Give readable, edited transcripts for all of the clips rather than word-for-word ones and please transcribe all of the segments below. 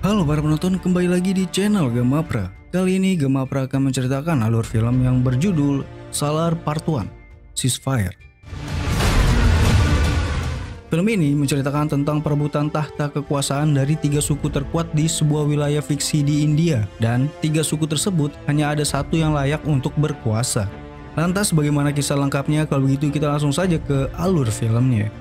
Halo para penonton, kembali lagi di channel Gemapra. Kali ini Gemapra akan menceritakan alur film yang berjudul Salar Part 1, Ceasefire. Film ini menceritakan tentang perebutan tahta kekuasaan dari 3 suku terkuat di sebuah wilayah fiksi di India, dan 3 suku tersebut hanya ada satu yang layak untuk berkuasa. Lantas bagaimana kisah lengkapnya? Kalau begitu kita langsung saja ke alur filmnya.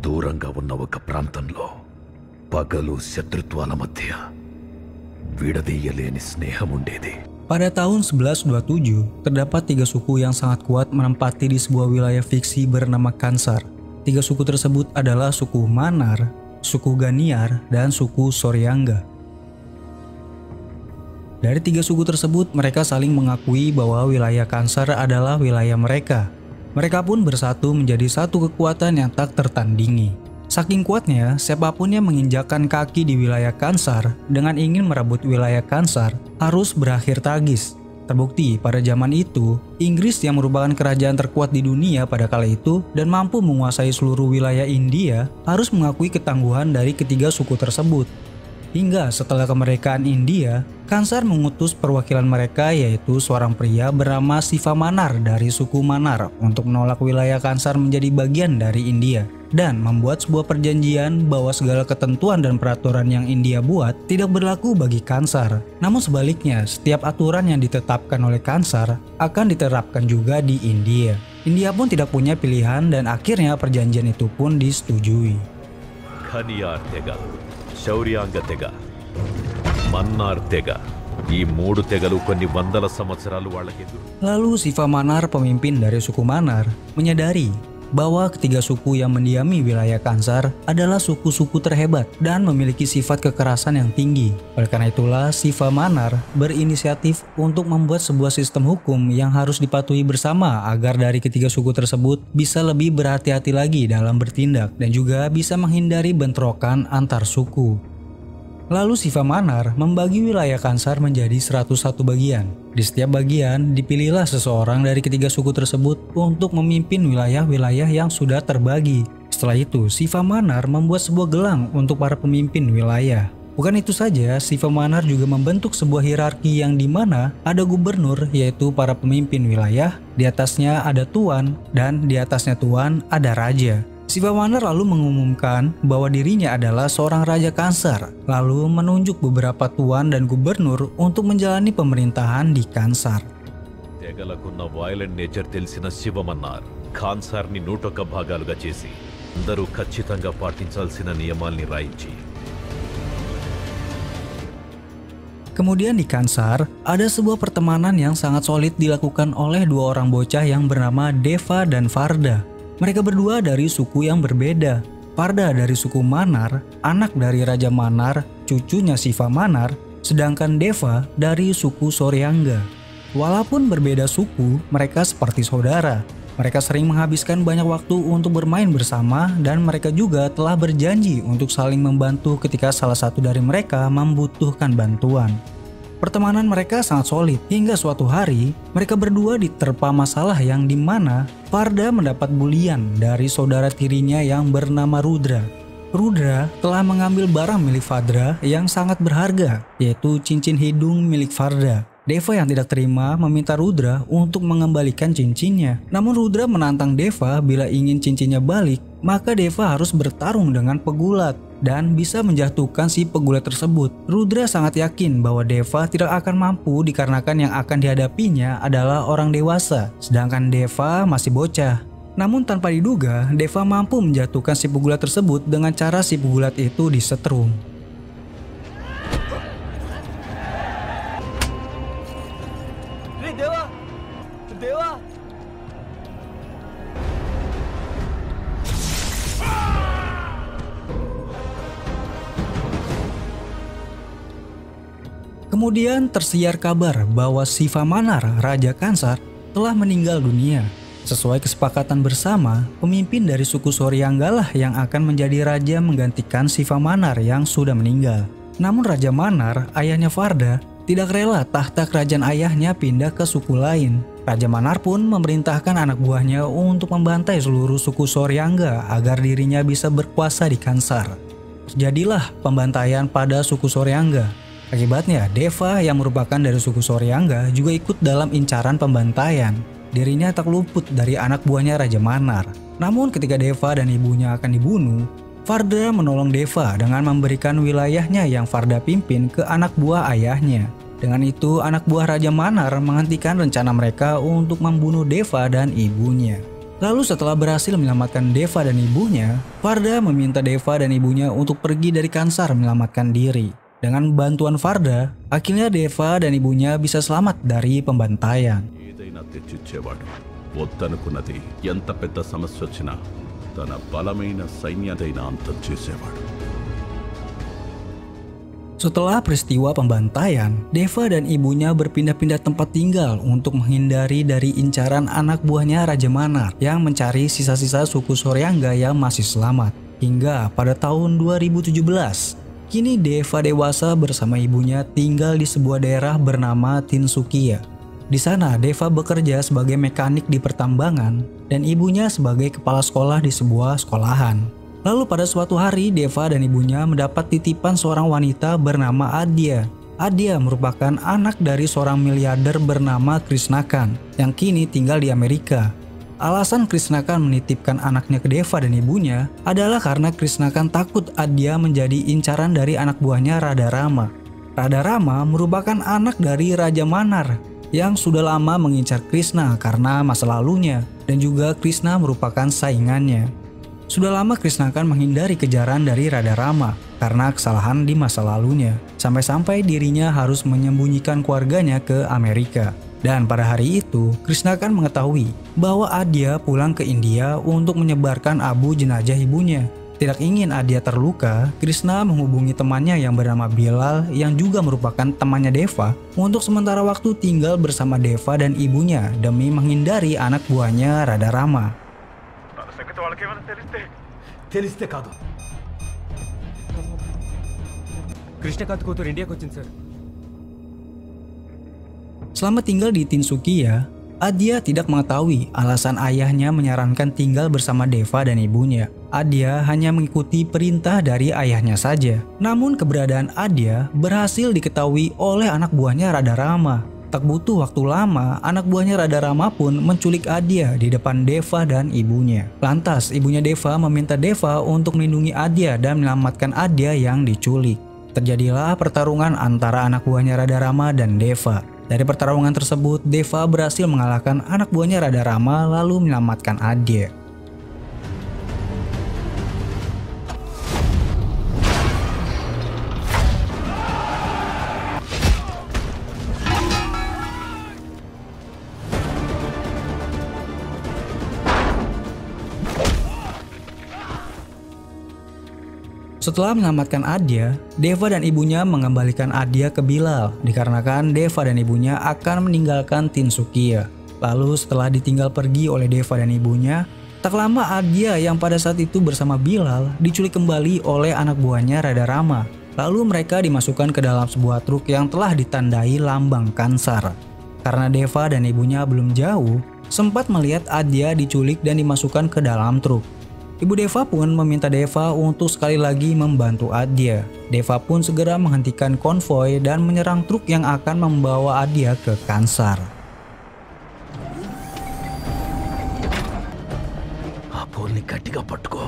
దూరంగా ఉన్న ఒక ప్రాంతంలో పగలు శత్రుత్వాల మధ్య విడదీయలేని స్నేహం ఉండేది. Pada tahun 1127, terdapat 3 suku yang sangat kuat menempati di sebuah wilayah fiksi bernama Kansar. 3 suku tersebut adalah suku Manar, suku Ganiar, dan suku Soryangga. Dari 3 suku tersebut, mereka saling mengakui bahwa wilayah Kansar adalah wilayah mereka. Mereka pun bersatu menjadi satu kekuatan yang tak tertandingi. Saking kuatnya, siapapun yang menginjakkan kaki di wilayah Kansar dengan ingin merebut wilayah Kansar harus berakhir tragis. Terbukti pada zaman itu, Inggris yang merupakan kerajaan terkuat di dunia pada kala itu dan mampu menguasai seluruh wilayah India harus mengakui ketangguhan dari ketiga suku tersebut. Hingga setelah kemerdekaan India, Kansar mengutus perwakilan mereka yaitu seorang pria bernama Siva Manar dari suku Manar untuk menolak wilayah Kansar menjadi bagian dari India dan membuat sebuah perjanjian bahwa segala ketentuan dan peraturan yang India buat tidak berlaku bagi Kansar. Namun sebaliknya, setiap aturan yang ditetapkan oleh Kansar akan diterapkan juga di India. India pun tidak punya pilihan dan akhirnya perjanjian itu pun disetujui. ఖనియార్ తెగ, శౌర్యాంగ తెగ, మన్నార్ తెగ, ఈ 3 తెగలు కొన్ని వందల సంవత్సరాలు వాళ్ళకెదురు. Lalu Siva Manar, pemimpin dari suku Manar, menyadari bahwa ketiga suku yang mendiami wilayah Kansar adalah suku-suku terhebat dan memiliki sifat kekerasan yang tinggi. Oleh karena itulah Siva Manar berinisiatif untuk membuat sebuah sistem hukum yang harus dipatuhi bersama agar dari ketiga suku tersebut bisa lebih berhati-hati lagi dalam bertindak dan juga bisa menghindari bentrokan antar suku. Lalu Siva Manar membagi wilayah Kansar menjadi 101 bagian. Di setiap bagian dipilihlah seseorang dari ketiga suku tersebut untuk memimpin wilayah-wilayah yang sudah terbagi. Setelah itu, Siva Manar membuat sebuah gelang untuk para pemimpin wilayah. Bukan itu saja, Siva Manar juga membentuk sebuah hierarki yang dimana ada gubernur yaitu para pemimpin wilayah, di atasnya ada tuan, dan di atasnya tuan ada raja. Siva Manar lalu mengumumkan bahwa dirinya adalah seorang raja Kansar, lalu menunjuk beberapa tuan dan gubernur untuk menjalani pemerintahan di Kansar. తెగలకున్న violent nature తెలిసిన శివమన్నార్ ఖాన్సార్ని 101 భాగాలుగా చేసి అందరూ ఖచ్చితంగా పాటించాల్సిన నియమాల్ని రాయించి. Kemudian di Kansar, ada sebuah pertemanan yang sangat solid dilakukan oleh 2 orang bocah yang bernama Deva dan Farda. Mereka berdua dari suku yang berbeda. Farda dari suku Manar, anak dari Raja Manar, cucunya Siva Manar, sedangkan Deva dari suku Soryangga. Walaupun berbeda suku, mereka seperti saudara. Mereka sering menghabiskan banyak waktu untuk bermain bersama dan mereka juga telah berjanji untuk saling membantu ketika salah satu dari mereka membutuhkan bantuan. Pertemanan mereka sangat solid hingga suatu hari mereka berdua diterpa masalah yang dimana Farda mendapat bulian dari saudara tirinya yang bernama Rudra. Rudra telah mengambil barang milik Farda yang sangat berharga, yaitu cincin hidung milik Farda. Deva yang tidak terima meminta Rudra untuk mengembalikan cincinnya. Namun Rudra menantang Deva bila ingin cincinnya balik, maka Deva harus bertarung dengan pegulat dan bisa menjatuhkan si pegulat tersebut. Rudra sangat yakin bahwa Deva tidak akan mampu dikarenakan yang akan dihadapinya adalah orang dewasa, sedangkan Deva masih bocah. Namun tanpa diduga, Deva mampu menjatuhkan si pegulat tersebut dengan cara si pegulat itu disetrum. Dewa! Kemudian tersiar kabar bahwa Shiva Manar, Raja Kansar, telah meninggal dunia. Sesuai kesepakatan bersama, pemimpin dari suku Soryangga lah yang akan menjadi raja menggantikan Shiva Manar yang sudah meninggal. Namun Raja Manar, ayahnya Farda, tidak rela tahta kerajaan ayahnya pindah ke suku lain. Raja Manar pun memerintahkan anak buahnya untuk membantai seluruh suku Soryangga agar dirinya bisa berkuasa di Kansar. Terjadilah pembantaian pada suku Soryangga. Akibatnya, Deva yang merupakan dari suku Soryangga juga ikut dalam incaran pembantaian. Dirinya tak luput dari anak buahnya Raja Manar. Namun ketika Deva dan ibunya akan dibunuh, Farda menolong Deva dengan memberikan wilayahnya yang Farda pimpin ke anak buah ayahnya. Dengan itu, anak buah Raja Manar menghentikan rencana mereka untuk membunuh Deva dan ibunya. Lalu setelah berhasil menyelamatkan Deva dan ibunya, Farda meminta Deva dan ibunya untuk pergi dari Kansar menyelamatkan diri. Dengan bantuan Farda, akhirnya Deva dan ibunya bisa selamat dari pembantaian. తెచ్చిచ్చేవాడు వద్దనుకున్నది ఎంత పెద్ద సమస్య వచ్చినా తన బలమైన సైన్యాదైన అంతం చేసేవాడు. Setelah peristiwa pembantaian, Deva dan ibunya berpindah-pindah tempat tinggal untuk menghindari dari incaran anak buahnya Raja Manar yang mencari sisa-sisa suku Soryangga yang masih selamat. Hingga pada tahun 2017, kini Deva dewasa bersama ibunya tinggal di sebuah daerah bernama Tinsukia. Di sana, Deva bekerja sebagai mekanik di pertambangan dan ibunya sebagai kepala sekolah di sebuah sekolahan. Lalu pada suatu hari, Deva dan ibunya mendapat titipan seorang wanita bernama Adya. Adya merupakan anak dari seorang miliarder bernama Krishnakan yang kini tinggal di Amerika. Alasan Krishnakan menitipkan anaknya ke Deva dan ibunya adalah karena Krishnakan takut Adya menjadi incaran dari anak buahnya Radha Rama. Radha Rama merupakan anak dari Raja Manar yang sudah lama mengincar Krishna karena masa lalunya, dan juga Krishna merupakan saingannya. Sudah lama Krishnakan menghindari kejaran dari Radha Rama karena kesalahan di masa lalunya, sampai-sampai dirinya harus menyembunyikan keluarganya ke Amerika. Dan pada hari itu, Krishnakan mengetahui bahwa Adya pulang ke India untuk menyebarkan abu jenazah ibunya. Tidak ingin Adya terluka, Krishna menghubungi temannya yang bernama Bilal yang juga merupakan temannya Deva untuk sementara waktu tinggal bersama Deva dan ibunya demi menghindari anak buahnya Radha Rama. తెలిస్తే కాదు కృష్ణకాంత్ కూతురు ఇండియాకి వచ్చింది sir. Selama tinggal di Tinsukia, Adya tidak mengetahui alasan ayahnya menyarankan tinggal bersama Deva dan ibunya. Adya hanya mengikuti perintah dari ayahnya saja. Namun keberadaan Adya berhasil diketahui oleh anak buahnya Radha Rama. Tak butuh waktu lama, anak buahnya Radha Rama pun menculik Adya di depan Deva dan ibunya. Lantas, ibunya Deva meminta Deva untuk melindungi Adya dan menyelamatkan Adya yang diculik. Terjadilah pertarungan antara anak buahnya Radha Rama dan Deva. Dari pertarungan tersebut, Deva berhasil mengalahkan anak buahnya Radha Rama lalu menyelamatkan Adya. Setelah menyelamatkan Adya, Deva dan ibunya mengembalikan Adya ke Bilal dikarenakan Deva dan ibunya akan meninggalkan Tinsukia. Lalu setelah ditinggal pergi oleh Deva dan ibunya, tak lama Adya yang pada saat itu bersama Bilal diculik kembali oleh anak buahnya Radha Rama. Lalu mereka dimasukkan ke dalam sebuah truk yang telah ditandai lambang Kansar. Karena Deva dan ibunya belum jauh, sempat melihat Adya diculik dan dimasukkan ke dalam truk. Ibu Deva pun meminta Deva untuk sekali lagi membantu Adya. Deva pun segera menghentikan konvoi dan menyerang truk yang akan membawa Adya ke Kansar. అపోల్ని గట్టిగా పట్టుకో.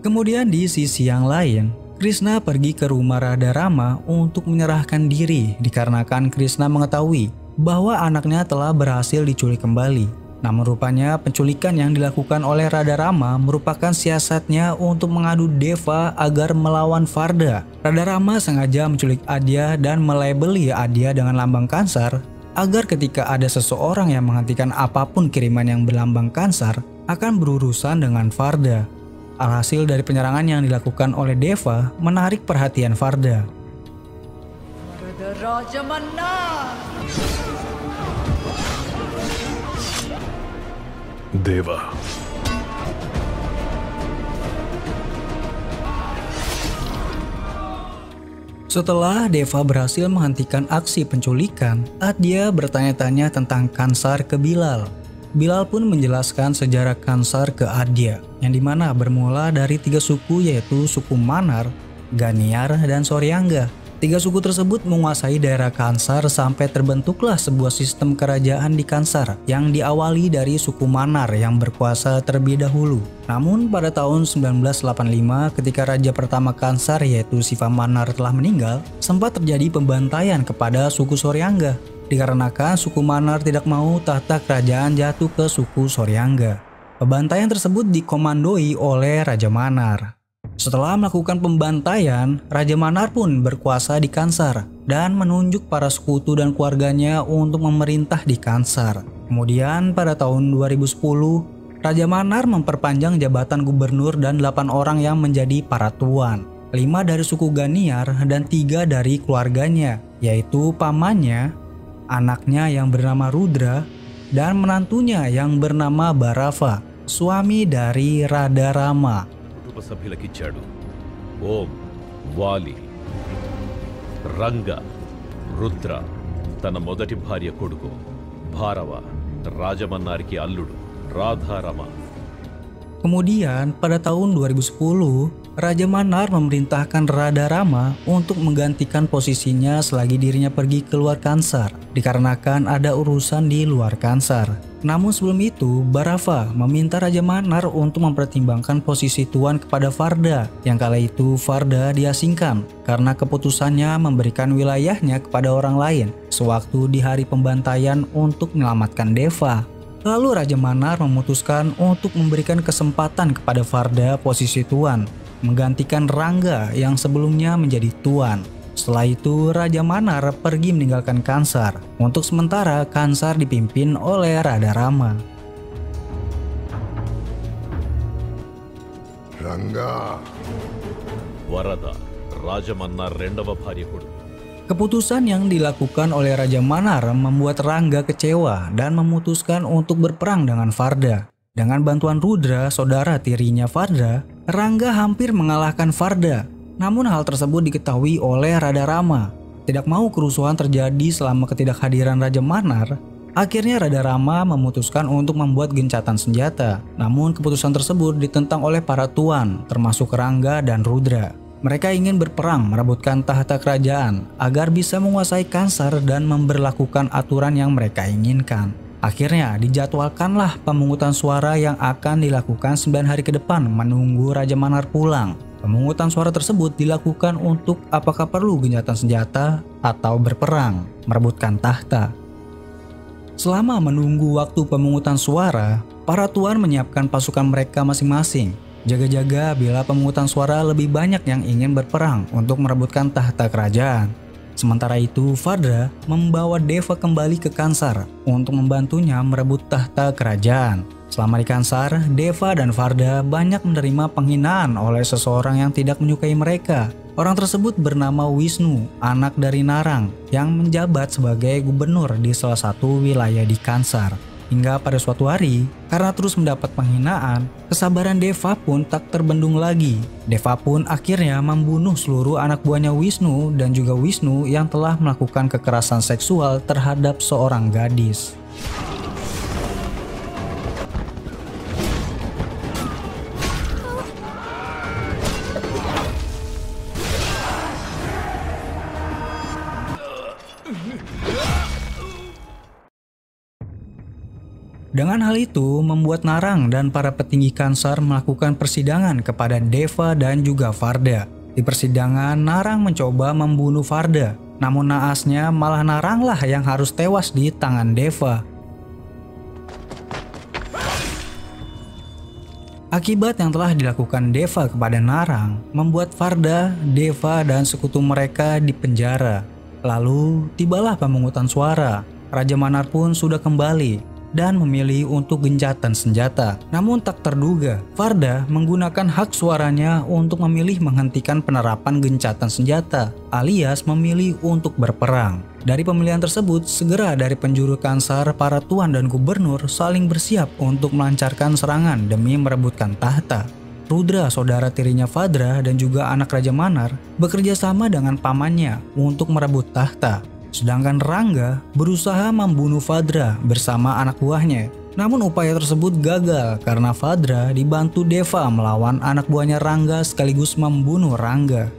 Kemudian di sisi yang lain, Krishna pergi ke rumah Radha Rama untuk menyerahkan diri dikarenakan Krishna mengetahui bahwa anaknya telah berhasil diculik kembali. Namun rupanya penculikan yang dilakukan oleh Radha Rama merupakan siasatnya untuk mengadu Deva agar melawan Farda. Radha Rama sengaja menculik Adya dan melabeli Adya dengan lambang Kansar agar ketika ada seseorang yang menghentikan apapun kiriman yang berlambang Kansar akan berurusan dengan Farda. Alhasil dari penyerangan yang dilakukan oleh Deva menarik perhatian Farda. Raja Mannar. Deva. Setelah Deva berhasil menghentikan aksi penculikan, Adya bertanya-tanya tentang Kansar ke Bilal. Bilal pun menjelaskan sejarah Kansar ke Adya, yang dimana bermula dari 3 suku yaitu suku Manar, Ganiar, dan Soryangga. 3 suku tersebut menguasai daerah Kansar sampai terbentuklah sebuah sistem kerajaan di Kansar yang diawali dari suku Manar yang berkuasa terlebih dahulu. Namun pada tahun 1985 ketika raja pertama Kansar yaitu Siva Manar telah meninggal, sempat terjadi pembantaian kepada suku Soryangga dikarenakan suku Manar tidak mau tahta kerajaan jatuh ke suku Soryangga. Pembantaian tersebut dikomandoi oleh Raja Manar. Setelah melakukan pembantaian, Raja Manar pun berkuasa di Kansar dan menunjuk para sekutu dan keluarganya untuk memerintah di Kansar. Kemudian pada tahun 2010, Raja Manar memperpanjang jabatan gubernur dan 8 orang yang menjadi para tuan. 5 dari suku Ganiar dan 3 dari keluarganya, yaitu pamannya, anaknya yang bernama Rudra, dan menantunya yang bernama Bharava, suami dari Radarama. కుటుంబ సభ్యులకిచ్చాడు. ఓం, వాలి, రంగ, రుద్ర తన మొదటి భార్య కొడుకు, భారవ రాజమన్నారికి అల్లుడు, రాధారమ. Kemudian pada tahun 2010, Raja Manar memerintahkan Radarama untuk menggantikan posisinya selagi dirinya pergi keluar Kansar, dikarenakan ada urusan di luar Kansar. Namun sebelum itu, Bharava meminta Raja Manar untuk mempertimbangkan posisi tuan kepada Farda, yang kala itu Farda diasingkan karena keputusannya memberikan wilayahnya kepada orang lain sewaktu di hari pembantaian untuk menyelamatkan Deva. Lalu Raja Manar memutuskan untuk memberikan kesempatan kepada Farda posisi tuan, menggantikan Rangga yang sebelumnya menjadi tuan. Setelah itu Raja Manar pergi meninggalkan Kansar. Untuk sementara Kansar dipimpin oleh Radarama. Rangga. వరద రాజమన్నార్ రెండవ భార్య కొడుకు. Keputusan yang dilakukan oleh Raja Manar membuat Rangga kecewa dan memutuskan untuk berperang dengan Farda. Dengan bantuan Rudra, saudara tirinya Farda, Rangga hampir mengalahkan Farda. Namun hal tersebut diketahui oleh Radarama. Tidak mau kerusuhan terjadi selama ketidakhadiran Raja Manar, akhirnya Radarama memutuskan untuk membuat gencatan senjata. Namun keputusan tersebut ditentang oleh para tuan, termasuk Rangga dan Rudra. Mereka ingin berperang merebutkan tahta kerajaan agar bisa menguasai Kansar dan memberlakukan aturan yang mereka inginkan. Akhirnya dijadwalkanlah pemungutan suara yang akan dilakukan 9 hari ke depan menunggu Raja Manar pulang. Pemungutan suara tersebut dilakukan untuk apakah perlu gencatan senjata atau berperang merebutkan tahta. Selama menunggu waktu pemungutan suara, para tuan menyiapkan pasukan mereka masing-masing. Jaga-jaga bila pemungutan suara lebih banyak yang ingin berperang untuk merebutkan tahta kerajaan. Sementara itu, Farda membawa Deva kembali ke Kansar untuk membantunya merebut tahta kerajaan. Selama di Kansar, Deva dan Farda banyak menerima penghinaan oleh seseorang yang tidak menyukai mereka. Orang tersebut bernama Wisnu, anak dari Narang, yang menjabat sebagai gubernur di salah satu wilayah di Kansar. Hingga pada suatu hari, karena terus mendapat penghinaan, kesabaran Deva pun tak terbendung lagi. Deva pun akhirnya membunuh seluruh anak buahnya Wisnu dan juga Wisnu yang telah melakukan kekerasan seksual terhadap seorang gadis. Dengan hal itu membuat Narang dan para petinggi Kansar melakukan persidangan kepada Deva dan juga Farda. Di persidangan, Narang mencoba membunuh Farda, namun naasnya malah Naranglah yang harus tewas di tangan Deva. Akibat yang telah dilakukan Deva kepada Narang membuat Farda, Deva, dan sekutu mereka dipenjara. Lalu tibalah pemungutan suara. Raja Manar pun sudah kembali dan memilih untuk gencatan senjata. Namun tak terduga, Farda menggunakan hak suaranya untuk memilih menghentikan penerapan gencatan senjata, alias memilih untuk berperang. Dari pemilihan tersebut, segera dari penjuru Kansar, para tuan dan gubernur saling bersiap untuk melancarkan serangan demi merebutkan tahta. Rudra, saudara tirinya Fadra dan juga anak Raja Manar, bekerja sama dengan pamannya untuk merebut tahta. Sedangkan Rangga berusaha membunuh Fadra bersama anak buahnya. Namun upaya tersebut gagal karena Fadra dibantu Deva melawan anak buahnya Rangga sekaligus membunuh Rangga.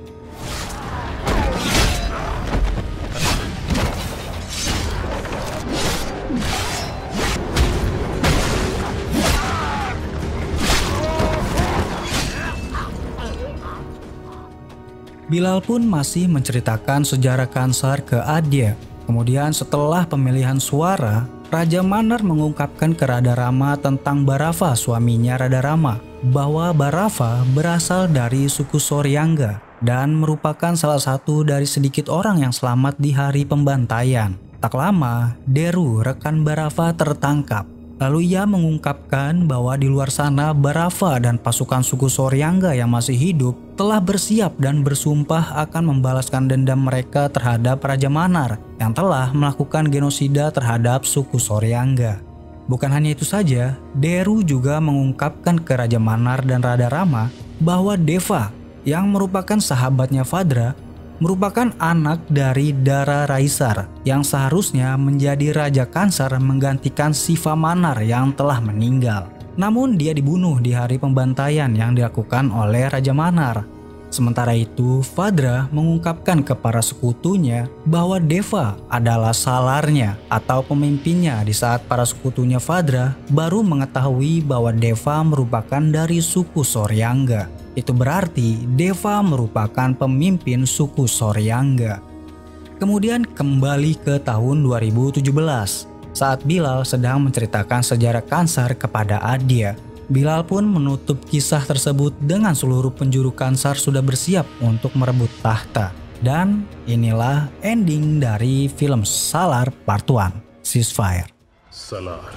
Bilal pun masih menceritakan sejarah Kansar ke Adya. Kemudian setelah pemilihan suara, Raja Manar mengungkapkan ke Rada Rama tentang Barafa, suaminya Rada Rama, bahwa Barafa berasal dari suku Soryangga dan merupakan salah satu dari sedikit orang yang selamat di hari pembantaian. Tak lama, Deru, rekan Barafa, tertangkap. Lalu ia mengungkapkan bahwa di luar sana Barafa dan pasukan suku Soryangga yang masih hidup telah bersiap dan bersumpah akan membalaskan dendam mereka terhadap Raja Manar yang telah melakukan genosida terhadap suku Soryangga. Bukan hanya itu saja, Deru juga mengungkapkan ke Raja Manar dan Rada Rama bahwa Deva yang merupakan sahabatnya Fadra merupakan anak dari Dara Raisar yang seharusnya menjadi Raja Kansar menggantikan Siva Manar yang telah meninggal. Namun dia dibunuh di hari pembantaian yang dilakukan oleh Raja Manar. Sementara itu, Fadra mengungkapkan ke para sekutunya bahwa Deva adalah salarnya atau pemimpinnya di saat para sekutunya Fadra baru mengetahui bahwa Deva merupakan dari suku Soryangga. Itu berarti Deva merupakan pemimpin suku Soryangga. Kemudian kembali ke tahun 2017 saat Bilal sedang menceritakan sejarah Kansar kepada Adya. Bilal pun menutup kisah tersebut dengan seluruh penjuru Kansar sudah bersiap untuk merebut tahta. Dan inilah ending dari film Salar Part 1, Ceasefire. Salar.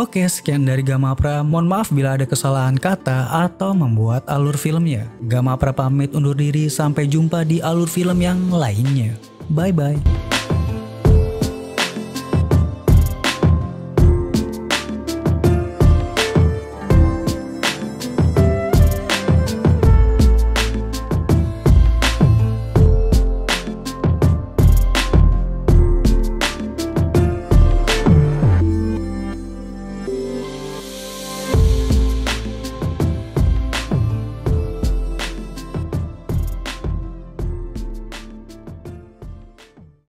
Oke, sekian dari Gamapra. Mohon maaf bila ada kesalahan kata atau membuat alur filmnya. Gamapra pamit undur diri, sampai jumpa di alur film yang lainnya. Bye-bye.